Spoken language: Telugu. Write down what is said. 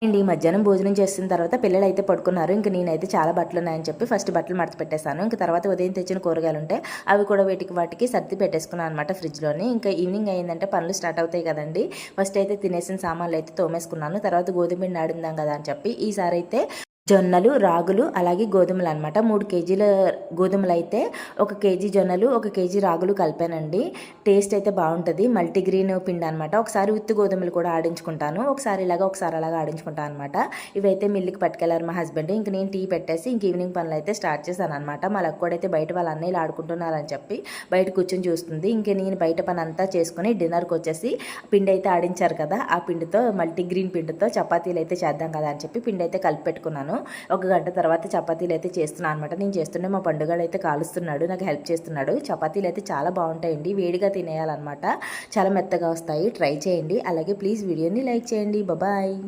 అండి మధ్యాహ్నం భోజనం చేసిన తర్వాత పిల్లలు అయితే పడుకున్నారు. ఇంక నేనైతే చాలా బట్టలు ఉన్నాయని చెప్పి ఫస్ట్ బట్టలు మడత పెట్టేశాను. ఇంక తర్వాత ఉదయం తెచ్చిన కూరగాయలు ఉంటే అవి కూడా వాటికి సర్ది పెట్టేసుకున్నాను అనమాట ఫ్రిడ్జ్లోని. ఇంకా ఈవినింగ్ అయిందంటే పనులు స్టార్ట్ అవుతాయి కదండి. ఫస్ట్ అయితే తినేసిన సామాన్లు అయితే తోమేసుకున్నాను. తర్వాత గోధుమ పిండి ఆడిందాం కదా అని చెప్పి ఈసారి అయితే జొన్నలు, రాగులు అలాగే గోధుమలు అనమాట. 3 కేజీల గోధుమలు అయితే 1 కేజీ జొన్నలు, 1 కేజీ రాగులు కలిపానండి. టేస్ట్ అయితే బాగుంటుంది. మల్టీగ్రీన్ పిండి అనమాట. ఒకసారి ఉత్తి గోధుమలు కూడా ఆడించుకుంటాను, ఒకసారి ఇలాగా ఒకసారి అలాగా ఆడించుకుంటాను అనమాట. ఇవైతే మిల్లుకి పట్టుకెళ్ళారు మా హస్బెండ్. ఇంక నేను టీ పెట్టేసి ఇంక ఈవినింగ్ పనులు అయితే స్టార్ట్ చేశాను అనమాట. మా లక్కోడైతే బయట వాళ్ళ అన్నయ్యలు ఆడుకుంటున్నారని చెప్పి బయట కూర్చొని చూస్తుంది. ఇంక నేను బయట పని అంతా చేసుకుని డిన్నర్కి వచ్చేసి పిండి అయితే ఆడించారు కదా, ఆ పిండితో మల్టీగ్రీన్ పిండితో చపాతీలు అయితే చేద్దాం కదా అని చెప్పి పిండి అయితే కలిపి పెట్టుకున్నాను. 1 గంట తర్వాత చపాతీలు అయితే చేస్తున్నాను అనమాట. నేను చేస్తుంటే మా పండుగాడు అయితే కాలుస్తున్నాడు, నాకు హెల్ప్ చేస్తున్నాడు. చపాతీలు అయితే చాలా బాగుంటాయండి, వేడిగా తినేయాలన్నమాట. చాలా మెత్తగా వస్తాయి, ట్రై చేయండి. అలాగే ప్లీజ్ వీడియోని లైక్ చేయండి. బాయ్.